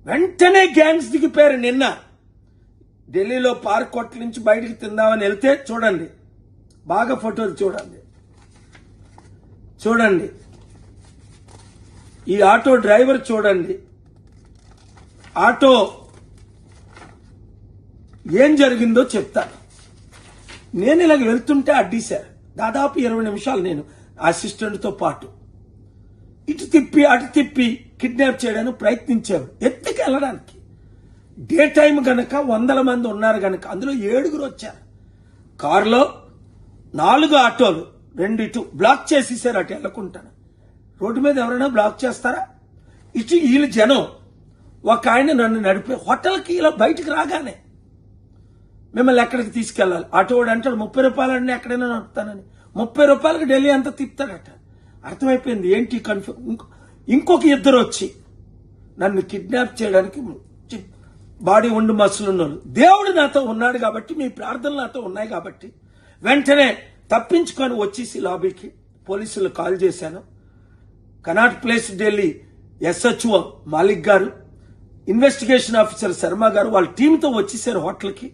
వెంటనే గ్యాంగ్స్ దిగిపోయారు. నిన్న ఢిల్లీలో పార్క్ హోటల్ నుంచి బయటికి తిందామని వెళ్తే చూడండి, బాగా ఫోటోలు చూడండి. ఈ ఆటో డ్రైవర్ చూడండి, ఆటో ఏం జరిగిందో చెప్తాను. నేను ఇలాగ వెళ్తుంటే అడ్డీశారు. దాదాపు 20 నిమిషాలు నేను అసిస్టెంట్తో పాటు ఇటు తిప్పి అటు తిప్పి కిడ్నాప్ చేయడానికి ప్రయత్నించారు, ఎత్తుకు వెళ్ళడానికి. డే టైం గనక 100 మంది ఉన్నారు గనక అందులో 7 వచ్చారు. కారులో 4 ఆటోలు, 2 ఇటు బ్లాక్ చేసేసారు. అటు వెళ్ళకుంటాను. రోడ్డు మీద ఎవరైనా బ్లాక్ చేస్తారా? ఇటు వీళ్ళు జనం. ఒక ఆయన నన్ను నడిపే హోటల్కి ఇలా బయటకు రాగానే మిమ్మల్ని ఎక్కడికి తీసుకెళ్లాలి? ఆటోవాడు అంటాడు 30 రూపాయలండి, ఎక్కడైనా నడుపుతానని. 30 రూపాయలకి ఢిల్లీ అంతా తిప్పుతాడట. అర్థమైపోయింది ఏంటి ఇంకొక 2 వచ్చి నన్ను కిడ్నాప్ చేయడానికి బాడీ ఉండి మసులున్నారు. దేవుడు నాతో ఉన్నాడు కాబట్టి, మీ ప్రార్థనలు నాతో ఉన్నాయి కాబట్టి వెంటనే తప్పించుకొని వచ్చేసి లాబీకి పోలీసులు కాల్ చేశాను. Cannot place Delhi SHO Malik గారు, ఇన్వెస్టిగేషన్ ఆఫీసర్ శర్మ గారు వాళ్ళ టీంతో వచ్చేసారు హోటల్కి.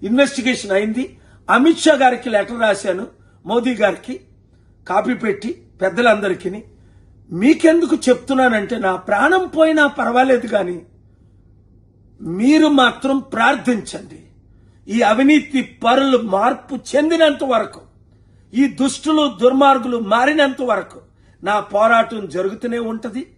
ఇన్వెస్టిగేషన్ అయింది. అమిత్ షా గారికి లెటర్ రాశాను, మోదీ గారికి కాపీ పెట్టి పెద్దలందరికీ. మీకెందుకు చెప్తున్నానంటే నా ప్రాణం పోయినా పర్వాలేదు కానీ మీరు మాత్రం ప్రార్థించండి. ఈ అవినీతి పరులు మార్పు చెందినంత వరకు, ఈ దుష్టులు దుర్మార్గులు మారినంత వరకు నా పోరాటం జరుగుతూనే ఉంటది.